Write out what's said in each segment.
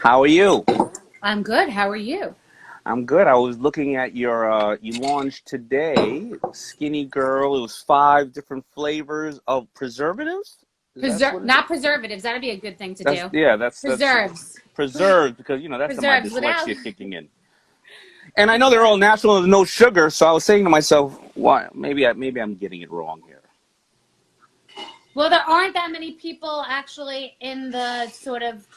How are you? I'm good. How are you? I'm good. I was looking at your, you launched today, Skinny Girl. It was 5 different flavors of preservatives. That's what it is? Not preservatives. That'd be a good thing to That's, do. yeah, that's Preserves. preserved because, that's my Preserves without. dyslexia kicking in. And I know they're all natural and no sugar, so I was saying to myself, why, maybe I'm getting it wrong here. Well, there aren't that many people actually in the sort of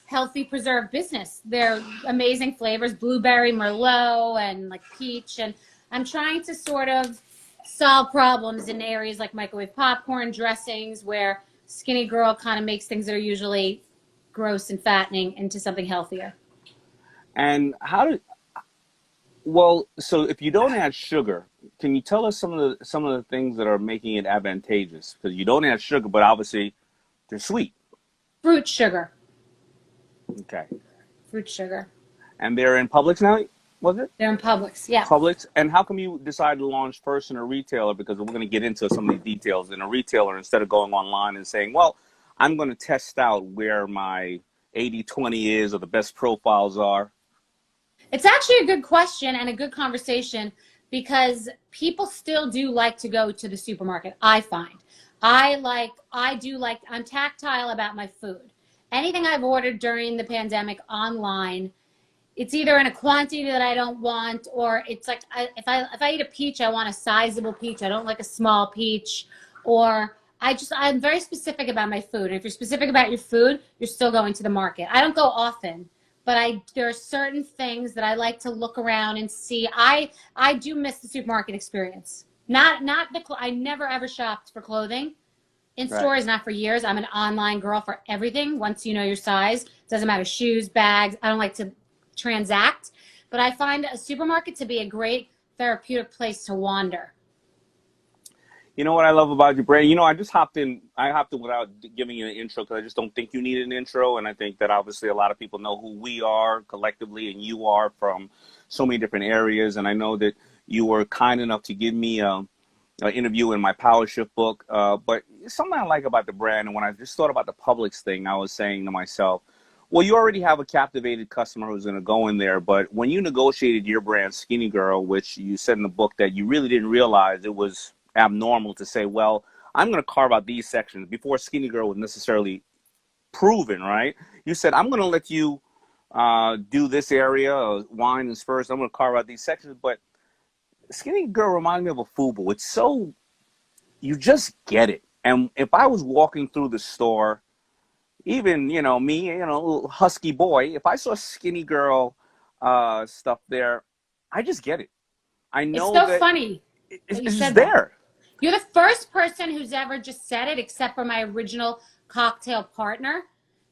healthy preserve business. They're amazing flavors, blueberry, merlot, and like peach. And I'm trying to sort of solve problems in areas like microwave popcorn, dressings, where Skinny Girl kind of makes things that are usually gross and fattening into something healthier. And well, so if you don't add sugar, can you tell us some of the things that are making it advantageous? Because you don't add sugar, but obviously they're sweet. Fruit sugar. Okay. Fruit sugar. And they're in Publix now, was it? They're in Publix. Yeah. Publix. And how come you decided to launch first in a retailer? Because we're going to get into some of these details in a retailer instead of going online and saying, well, I'm going to test out where my 80/20 is or the best profiles are. It's actually a good question and a good conversation because people still do like to go to the supermarket, I find. I'm tactile about my food. Anything I've ordered during the pandemic online, it's either in a quantity that I don't want, or it's like if I eat a peach, I want a sizable peach. I don't like a small peach, or I'm very specific about my food. And if you're specific about your food, you're still going to the market. I don't go often, but there are certain things that I like to look around and see. I do miss the supermarket experience. I never ever shopped for clothing in Right. stores, not for years. I'm an online girl for everything. Once you know your size, doesn't matter, shoes, bags. I don't like to transact, but I find a supermarket to be a great therapeutic place to wander. You know what I love about your brand? I just hopped in. I hopped in without giving you an intro because I just don't think you need an intro. And I think that obviously a lot of people know who we are collectively and you are from so many different areas. And I know that you were kind enough to give me an interview in my Power Shift book. But something I like about the brand, and when I just thought about the Publix thing, I was saying to myself, well, you already have a captivated customer who's going to go in there. But when you negotiated your brand, Skinny Girl, which you said in the book that you really didn't realize it was abnormal to say, well, I'm going to carve out these sections before Skinny Girl was necessarily proven, right? You said, I'm going to let you do this area, wine and spirits. I'm going to carve out these sections. But Skinny Girl reminded me of a FUBU. It's so, you just get it. And if I was walking through the store, even, me, little husky boy, if I saw Skinny Girl stuff there, I just get it. I It's know so that funny that you it's just said that. there. You're the first person who's ever just said it, except for my original cocktail partner.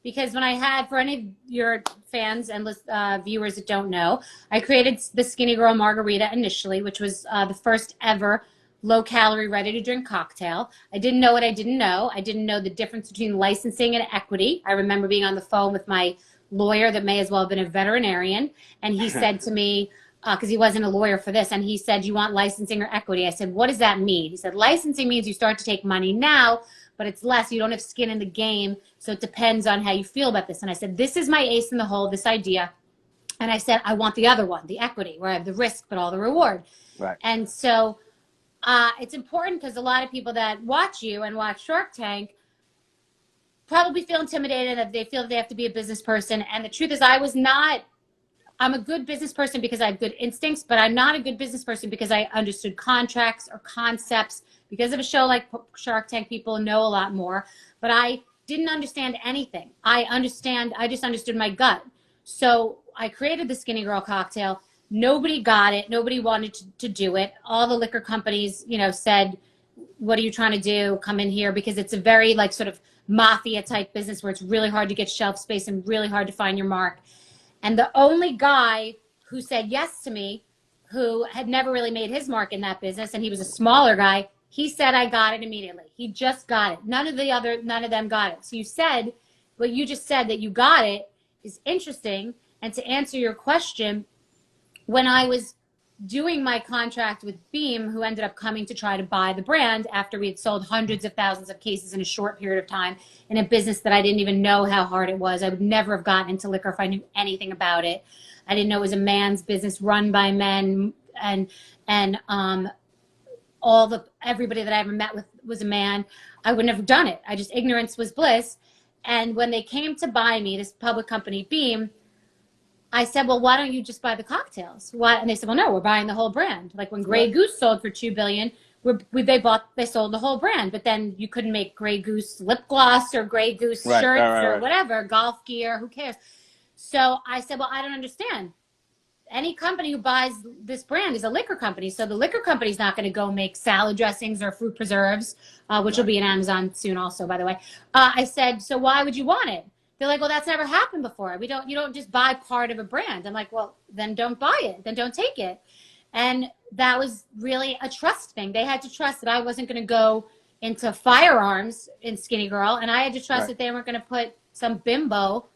Because when I had, for any of your fans and viewers that don't know, I created the Skinny Girl Margarita initially, which was the first ever low-calorie, ready-to-drink cocktail. I didn't know what I didn't know. I didn't know the difference between licensing and equity. I remember being on the phone with my lawyer that may as well have been a veterinarian, and he said to me, because he wasn't a lawyer for this, and he said, you want licensing or equity? I said, what does that mean? He said, licensing means you start to take money now, but it's less. You don't have skin in the game, so it depends on how you feel about this. And I said, this is my ace in the hole, this idea. And I said, I want the other one, the equity, where I have the risk but all the reward. Right. And so it's important because a lot of people that watch you and watch Shark Tank probably feel intimidated, that they feel they have to be a business person. And the truth is, I'm a good business person because I have good instincts, but I'm not a good business person because I understood contracts or concepts. Because of a show like Shark Tank, people know a lot more, but I didn't understand anything. I just understood my gut. So I created the Skinny Girl cocktail. Nobody got it. Nobody wanted to do it. All the liquor companies, said, what are you trying to do? Come in here, because it's a very like sort of mafia type business where it's really hard to get shelf space and really hard to find your mark. And the only guy who said yes to me, who had never really made his mark in that business, and he was a smaller guy, he said, I got it immediately. He just got it. None of them got it. So you said, what you just said, that you got it, is interesting. And to answer your question, when I was doing my contract with Beam, who ended up coming to try to buy the brand after we had sold hundreds of thousands of cases in a short period of time in a business that I didn't even know how hard it was. I would never have gotten into liquor if I knew anything about it. I didn't know it was a man's business run by men, and everybody that I ever met with was a man. I would never have done it. Ignorance was bliss. And when they came to buy me, this public company, Beam, I said, well, why don't you just buy the cocktails? Why? And they said, well, no, we're buying the whole brand. Like when Grey Goose sold for $2 billion, they sold the whole brand. But then you couldn't make Grey Goose lip gloss or Grey Goose shirts or whatever, golf gear, who cares? So I said, well, I don't understand. Any company who buys this brand is a liquor company. So the liquor company's not going to go make salad dressings or fruit preserves, which will be in Amazon soon also, by the way. I said, so why would you want it? They're like, well, that's never happened before. You don't just buy part of a brand. I'm like, well, then don't buy it. Then don't take it. And that was really a trust thing. They had to trust that I wasn't going to go into firearms in Skinnygirl. And I had to trust that they weren't going to put some bimbo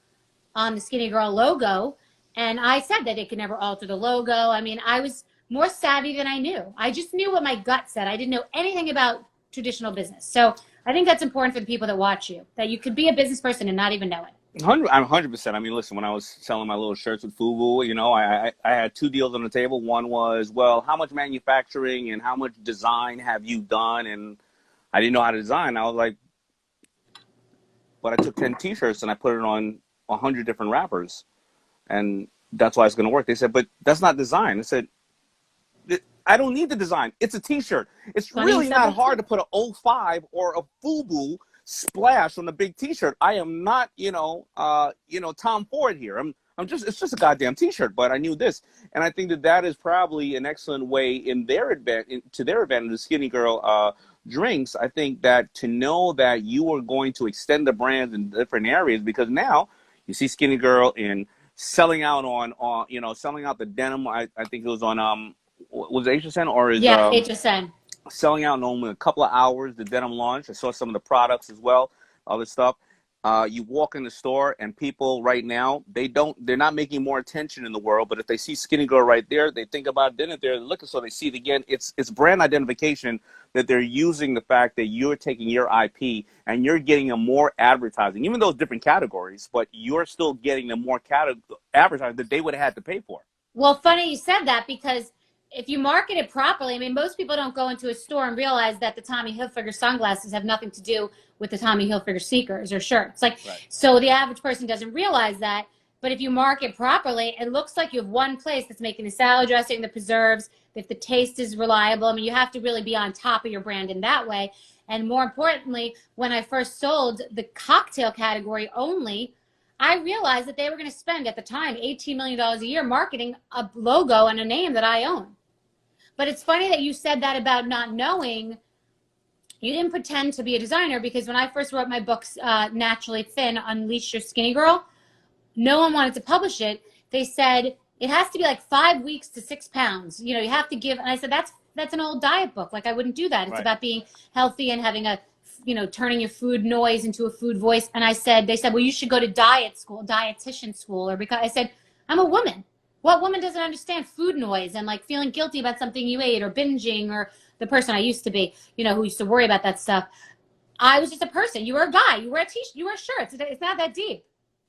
on the Skinnygirl logo. And I said that it could never alter the logo. I mean, I was more savvy than I knew. I just knew what my gut said. I didn't know anything about traditional business. So I think that's important for the people that watch you, that you could be a business person and not even know it. 100%. I mean, listen, when I was selling my little shirts with FUBU, I had two deals on the table. One was, well, how much manufacturing and how much design have you done? And I didn't know how to design. I was like, but I took 10 T-shirts and I put it on 100 different wrappers. And that's why it's going to work. They said, but that's not design. I said, I don't need the design. It's a T-shirt. It's really not hard to put an 05 or a FUBU splash on a big T-shirt. I am not, Tom Ford here. It's just a goddamn T-shirt. But I knew this, and I think that is probably an excellent way to their advantage, the Skinnygirl drinks. I think that to know that you are going to extend the brand in different areas, because now you see Skinnygirl in selling out selling out the denim. I think it was on was it HSN or is HSN selling out in only a couple of hours, the denim launch. I saw some of the products as well, other stuff. You walk in the store and people right now, they're not making more attention in the world, but if they see Skinnygirl right there, they think about it. Then if they're looking, so they see it again. It's brand identification, that they're using the fact that you're taking your IP and you're getting a more advertising, even though it's different categories, but you're still getting a more advertising that they would have had to pay for. Well, funny you said that, because if you market it properly, I mean, most people don't go into a store and realize that the Tommy Hilfiger sunglasses have nothing to do with the Tommy Hilfiger sneakers or shirts. So the average person doesn't realize that. But if you market properly, it looks like you have one place that's making the salad dressing, the preserves, if the taste is reliable. I mean, you have to really be on top of your brand in that way. And more importantly, when I first sold the cocktail category only, I realized that they were going to spend at the time $18 million a year marketing a logo and a name that I own. But it's funny that you said that about not knowing. You didn't pretend to be a designer, because when I first wrote my books, Naturally Thin, Unleash Your Skinny Girl, no one wanted to publish it. They said it has to be like 5 weeks to 6 pounds. You have to give. And I said, that's an old diet book. Like, I wouldn't do that. It's about being healthy and having turning your food noise into a food voice. And they said, well, you should go to dietitian school. Because I said, I'm a woman. What woman doesn't understand food noise and like feeling guilty about something you ate, or binging, or the person I used to be, who used to worry about that stuff. I was just a person. You were a guy. You wear a t-shirt. You wear shirts. It's not that deep.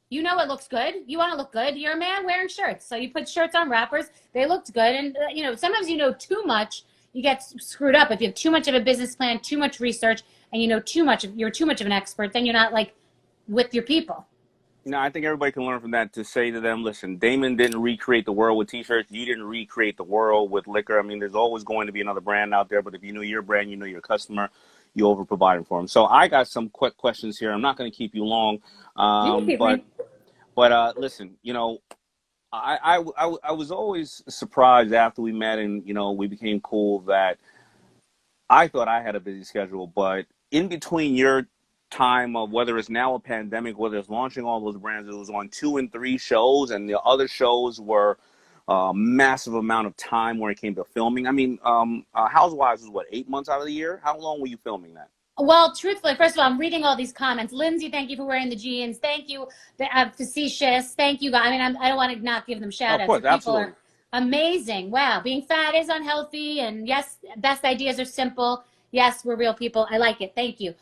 It looks good. You want to look good. You're a man wearing shirts. So you put shirts on wrappers. They looked good. And, sometimes too much, you get screwed up. If you have too much of a business plan, too much research, and you're too much of an expert, then you're not with your people. No, I think everybody can learn from that, to say to them, listen, Damon didn't recreate the world with T-shirts. You didn't recreate the world with liquor. I mean, there's always going to be another brand out there, but if you know your brand, you know your customer, you over-provide for them. So I got some quick questions here. I'm not going to keep you long, but listen, I was always surprised after we met and, we became cool, that I thought I had a busy schedule, but in between your time of, whether it's now a pandemic, whether it's launching all those brands, it was on 2 and 3 shows, and the other shows were a massive amount of time when it came to filming. I mean, Housewives was 8 months out of the year? How long were you filming that? Well, truthfully, first of all, I'm reading all these comments. Lindsay, thank you for wearing the jeans. Thank you, facetious. Thank you, guys. I mean, I don't want to not give them shout outs. Of course, absolutely. Amazing. Wow. Being fat is unhealthy. And yes, best ideas are simple. Yes, we're real people. I like it. Thank you.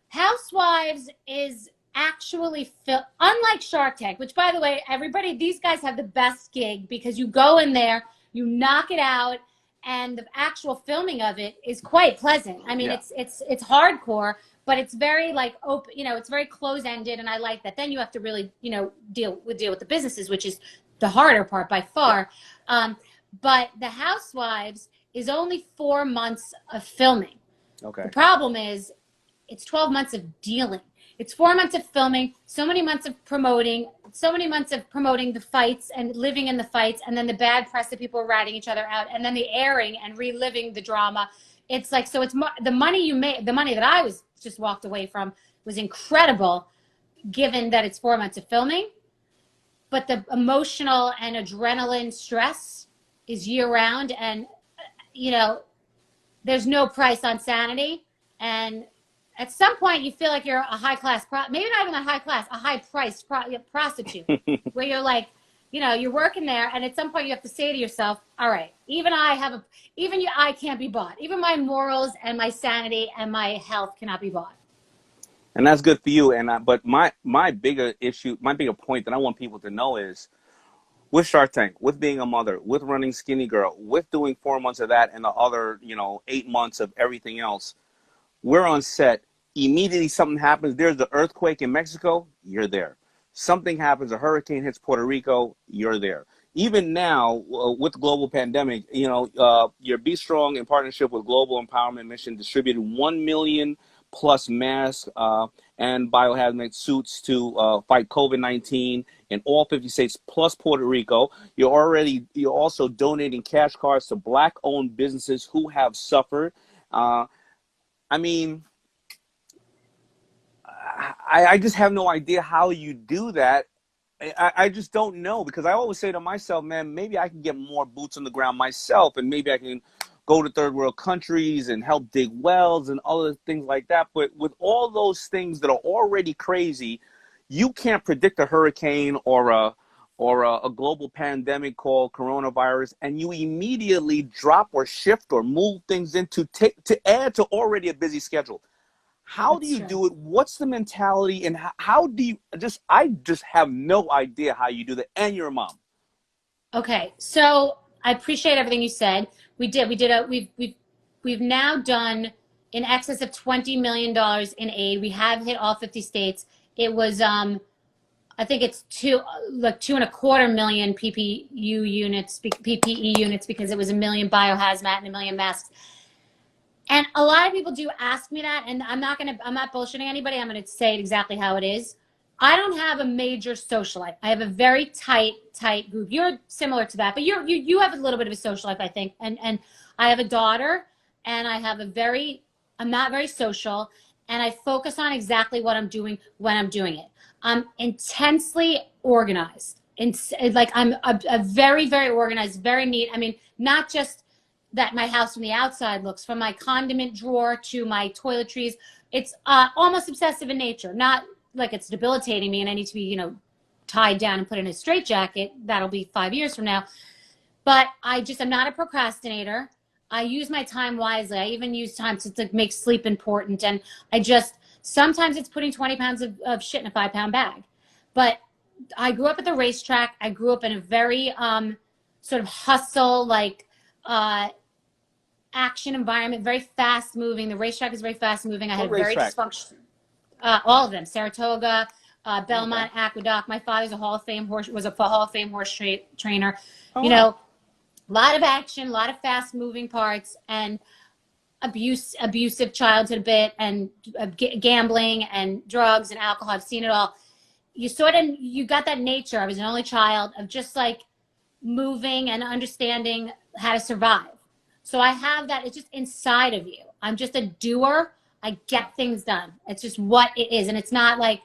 Housewives is actually unlike Shark Tank, which, by the way, everybody, these guys have the best gig because you go in there, you knock it out, and the actual filming of it is quite pleasant. I mean, Yeah. it's hardcore, but it's very like open, it's very close-ended, and I like that. Then you have to really, deal with the businesses, which is the harder part by far. But the Housewives is only 4 months of filming. Okay. The problem is it's 12 months of dealing. It's 4 months of filming, so many months of promoting, the fights and living in the fights, and then the bad press that people are ratting each other out, and then the airing and reliving the drama. It's like, so it's the money you make, the money that I was just walked away from was incredible, given that it's 4 months of filming. But the emotional and adrenaline stress is year round, and there's no price on sanity. And at some point you feel like you're a high class, maybe not even a high class, a high priced prostitute, where you're like, you're working there, and at some point you have to say to yourself, all right, I can't be bought. Even my morals and my sanity and my health cannot be bought. And that's good for you. But my bigger point that I want people to know is, with Shark Tank, with being a mother, with running Skinnygirl, with doing 4 months of that and the other, 8 months of everything else, we're on set. Immediately something happens. There's the earthquake in Mexico, you're there. Something happens, a hurricane hits Puerto Rico, you're there. Even now, with the global pandemic, your Bstrong, in partnership with Global Empowerment Mission, distributed 1 million plus masks and biohazard suits to fight COVID-19 in all 50 states, plus Puerto Rico. You're also donating cash cards to Black-owned businesses who have suffered. I mean, I just have no idea how you do that. I just don't know, because I always say to myself, man, maybe I can get more boots on the ground myself, and maybe I can go to third world countries and help dig wells and other things like that. But with all those things that are already crazy, you can't predict a hurricane or a global pandemic called coronavirus, and you immediately drop or shift or move things to add to already a busy schedule. How do you do it? What's the mentality, and how do you I just have no idea how you do that, and you're a mom. Okay, so I appreciate everything you said. We've now done in excess of $20 million in aid. We have hit all 50 states. It was I think it's 2.25 million PPE units, because it was 1 million biohazmat and 1 million masks. And a lot of people do ask me that, and I'm not bullshitting anybody. I'm gonna say it exactly how it is. I don't have a major social life. I have a very tight group. You're similar to that, but you have a little bit of a social life, I think. And I have a daughter, and I'm not very social, and I focus on exactly what I'm doing when I'm doing it. I'm intensely organized. I'm a very, very organized, very neat. I mean, not just that my house from the outside looks, from my condiment drawer to my toiletries. It's almost obsessive in nature. Not like it's debilitating me and I need to be, tied down and put in a straitjacket. That'll be 5 years from now. But I'm not a procrastinator. I use my time wisely. I even use time to make sleep important. And sometimes it's putting 20 pounds of shit in a 5-pound bag. But I grew up at the racetrack. I grew up in a very sort of hustle, action environment, very fast moving. The racetrack is very fast moving. I had a very dysfunctional, all of them, Saratoga, Belmont, okay. Aqueduct. My father's a Hall of Fame horse trainer. Oh, a lot of action, a lot of fast moving parts, and abusive childhood a bit, and gambling and drugs and alcohol. I've seen it all. You got that nature. I was an only child of just like moving and understanding how to survive. So I have that. It's just inside of you. I'm just a doer. I get things done. It's just what it is. And it's not like,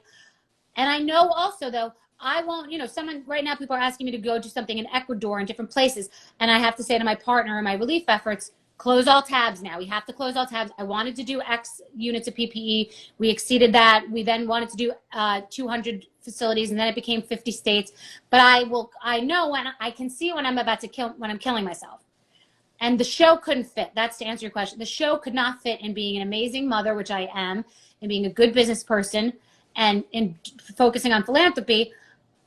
and I know also though, I won't, someone right now, people are asking me to go do something in Ecuador and different places. And I have to say to my partner in my relief efforts, close all tabs now. We have to close all tabs. I wanted to do X units of PPE. We exceeded that. We then wanted to do 200 facilities, and then it became 50 states. But I know when I can see when I'm about to when I'm killing myself. And the show couldn't fit. That's to answer your question. The show could not fit in being an amazing mother, which I am, and being a good business person, and in focusing on philanthropy.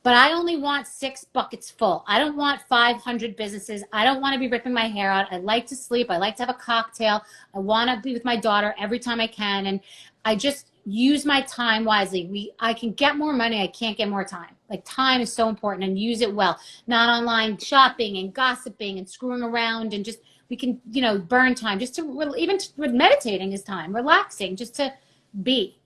But I only want 6 buckets full. I don't want 500 businesses. I don't want to be ripping my hair out. I like to sleep. I like to have a cocktail. I want to be with my daughter every time I can. And I just use my time wisely. I can get more money. I can't get more time. Like, time is so important, and use it well. Not online shopping and gossiping and screwing around, and just, we can, burn time just to, even meditating is time, relaxing, just to be.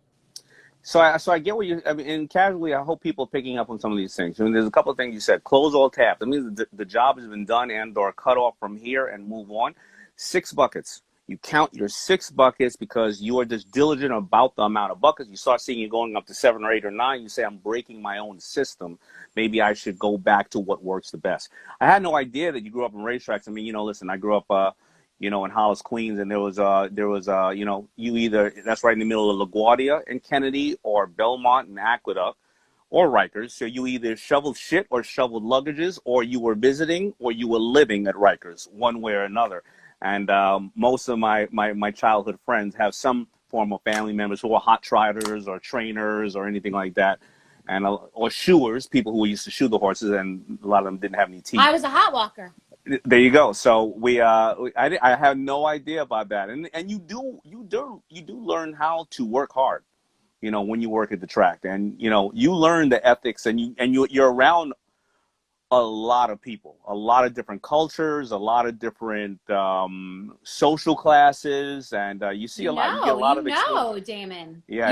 So I get what I mean, and casually, I hope people are picking up on some of these things. I mean, there's a couple of things you said. Close all tabs. That means the job has been done and or cut off from here and move on. 6 buckets. You count your 6 buckets because you are just diligent about the amount of buckets. You start seeing it going up to 7 or 8 or 9. You say, I'm breaking my own system. Maybe I should go back to what works the best. I had no idea that you grew up in racetracks. I mean, listen, I grew up in Hollis, Queens, and there was you either, that's right in the middle of LaGuardia and Kennedy, or Belmont and Aqueduct, or Rikers. So you either shoveled shit or shoveled luggages, or you were visiting, or you were living at Rikers, one way or another. And most of my childhood friends have some form of family members who are hot trotters or trainers or anything like that, and or shoers, people who used to shoe the horses, and a lot of them didn't have any teeth. I was a hot walker. There you go. So I had no idea about that, and you do learn how to work hard, when you work at the track, and you learn the ethics, and you're around a lot of people, a lot of different cultures, a lot of different social classes, and you see a lot. You get a lot of experience. Damon. Yeah.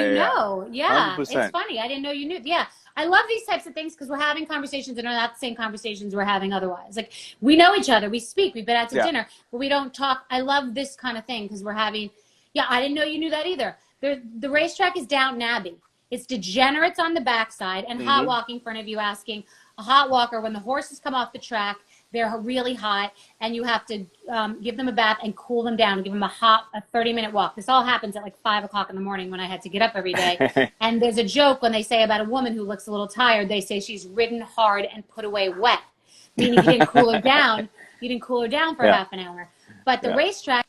Yeah. 100%. It's funny. I didn't know you knew. Yeah. I love these types of things because we're having conversations that are not the same conversations we're having otherwise. Like, we know each other, we speak, we've been out to dinner, but we don't talk. I love this kind of thing because we're having, I didn't know you knew that either. The racetrack is Downton Abbey. It's degenerates on the backside, and hot walking, for any of you asking, a hot walker, when the horses come off the track, they're really hot, and you have to give them a bath and cool them down and give them a 30-minute walk. This all happens at like 5 o'clock in the morning when I had to get up every day. And there's a joke when they say about a woman who looks a little tired, they say she's ridden hard and put away wet, meaning you didn't cool her down. You didn't cool her down for half an hour. But the racetrack,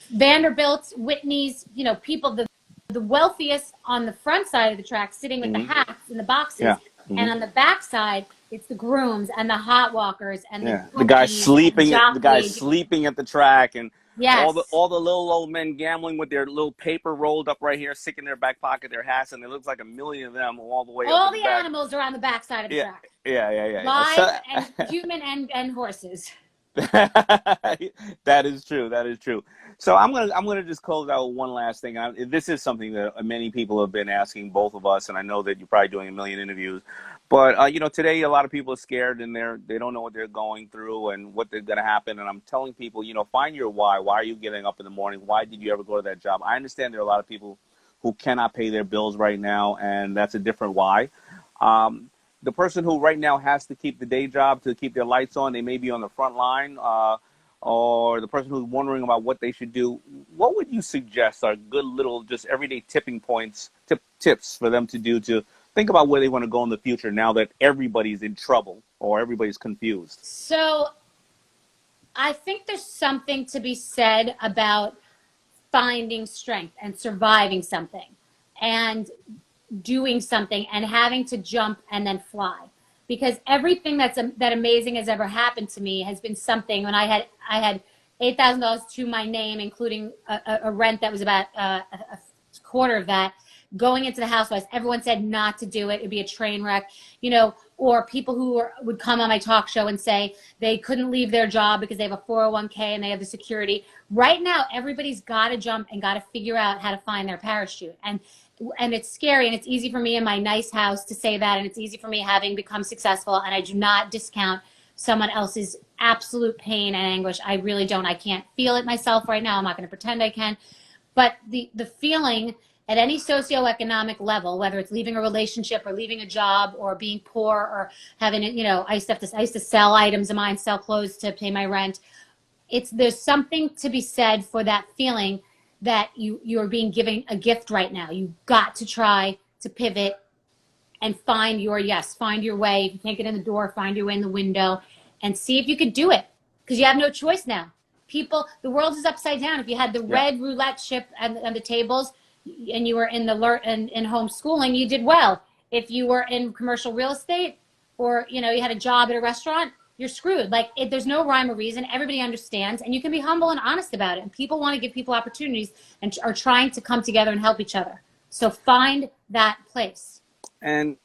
Vanderbilt's, Whitney's, people, the wealthiest on the front side of the track, sitting with the hats in the boxes, and on the back side, it's the grooms and the hot walkers and the guys sleeping. The guys sleeping at the track, and all the little old men gambling with their little paper rolled up right here, sticking in their back pocket, their hats, and it looks like a million of them all the way up. All the animals are on the back side of the track. Yeah. Live and human and horses. That is true. So I'm gonna just close out with one last thing. This is something that many people have been asking both of us, and I know that you're probably doing a million interviews. But today a lot of people are scared, and they don't know what they're going through and what they're gonna happen. And I'm telling people, find your why. Why are you getting up in the morning? Why did you ever go to that job? I understand there are a lot of people who cannot pay their bills right now, and that's a different why. The person who right now has to keep the day job to keep their lights on, they may be on the front line, or the person who's wondering about what they should do, what would you suggest are good little just everyday tipping points, tips for them to do to think about where they want to go in the future now that everybody's in trouble or everybody's confused? So I think there's something to be said about finding strength and surviving something and doing something and having to jump and then fly, because everything that amazing has ever happened to me has been something. When I had $8,000 to my name, including a rent that was about a quarter of that, going into the Housewives, everyone said not to do it. It'd be a train wreck, or people who would come on my talk show and say they couldn't leave their job because they have a 401k and they have the security. Right now, everybody's got to jump and got to figure out how to find their parachute. And it's scary, and it's easy for me in my nice house to say that, and it's easy for me having become successful, and I do not discount someone else's absolute pain and anguish. I really don't. I can't feel it myself right now. I'm not going to pretend I can. But the feeling at any socioeconomic level, whether it's leaving a relationship or leaving a job or being poor or having, I used to sell items of mine, sell clothes to pay my rent. There's something to be said for that feeling that you are being given a gift right now. You've got to try to pivot and find your way. If you can't get in the door, find your way in the window and see if you could do it, because you have no choice now. The world is upside down. If you had the red roulette chip on the tables and you were in homeschooling, you did well. If you were in commercial real estate, or you had a job at a restaurant, you're screwed. Like, there's no rhyme or reason. Everybody understands, and you can be humble and honest about it. And people want to give people opportunities and are trying to come together and help each other. So find that place. And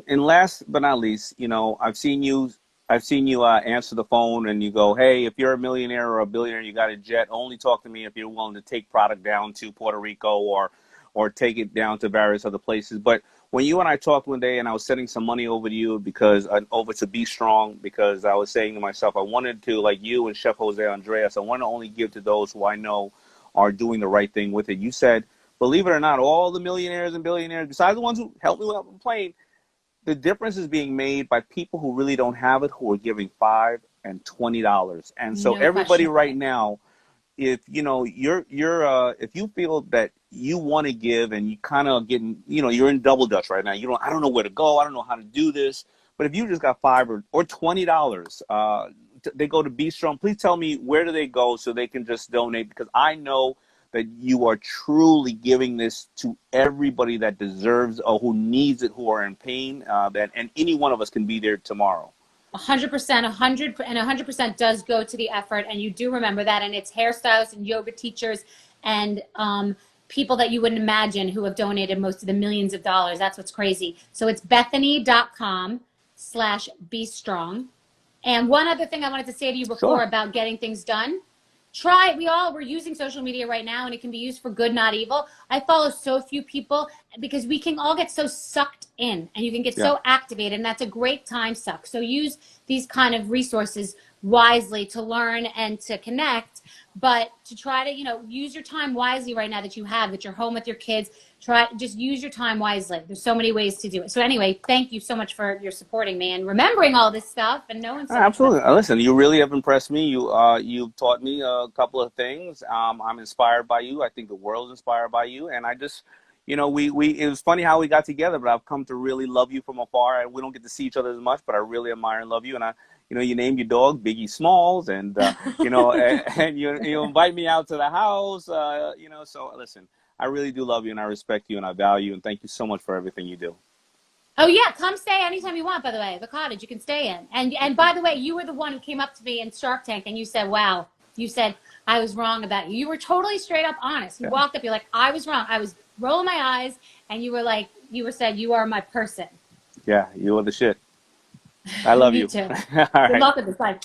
last but not least, I've seen you answer the phone and you go, hey, if you're a millionaire or a billionaire, you got a jet, only talk to me if you're willing to take product down to Puerto Rico or take it down to various other places. But when you and I talked one day and I was sending some money over to you over to Bstrong, because I was saying to myself, I wanted to, like you and Chef Jose Andreas, I want to only give to those who I know are doing the right thing with it. You said, believe it or not, all the millionaires and billionaires, besides the ones who helped me with the plane, the difference is being made by people who really don't have it, who are giving $5 and $20. And so everybody right now, if if you feel that you want to give and you kind of getting, you're in double dutch right now. I don't know where to go. I don't know how to do this. But if you just got $5 or $20, they go to Bstrong. Please tell me, where do they go so they can just donate? Because I know that you are truly giving this to everybody that deserves or who needs it, who are in pain, and any one of us can be there tomorrow. 100%, 100% does go to the effort, and you do remember that, and it's hairstylists and yoga teachers and people that you wouldn't imagine who have donated most of the millions of dollars. That's what's crazy. So it's Bethenny.com/Bstrong. And one other thing I wanted to say to you before about getting things done. We're using social media right now, and it can be used for good, not evil. I follow so few people because we can all get so sucked in, and you can get so activated, and that's a great time suck. So use these kind of resources wisely to learn and to connect, but to try to, use your time wisely right now that you're home with your kids. Just use your time wisely. There's so many ways to do it. So anyway, thank you so much for your supporting me and remembering all this stuff and knowing so much. Absolutely. Listen, you really have impressed me. You've taught me a couple of things. I'm inspired by you. I think the world is inspired by you. And I just, it was funny how we got together, but I've come to really love you from afar. And we don't get to see each other as much, but I really admire and love you. And you named your dog Biggie Smalls, and and you invite me out to the house. So listen, I really do love you, and I respect you, and I value you, and thank you so much for everything you do. Oh yeah, come stay anytime you want. By the way, the cottage you can stay in. And by the way, you were the one who came up to me in Shark Tank, and you said, "Wow," you said, "I was wrong about you." You were totally straight up honest. You walked up, you're like, "I was wrong. I was rolling my eyes," and you were like, said, "You are my person." Yeah, you are the shit. I love you. Me too. All right. Good luck with this. Bye.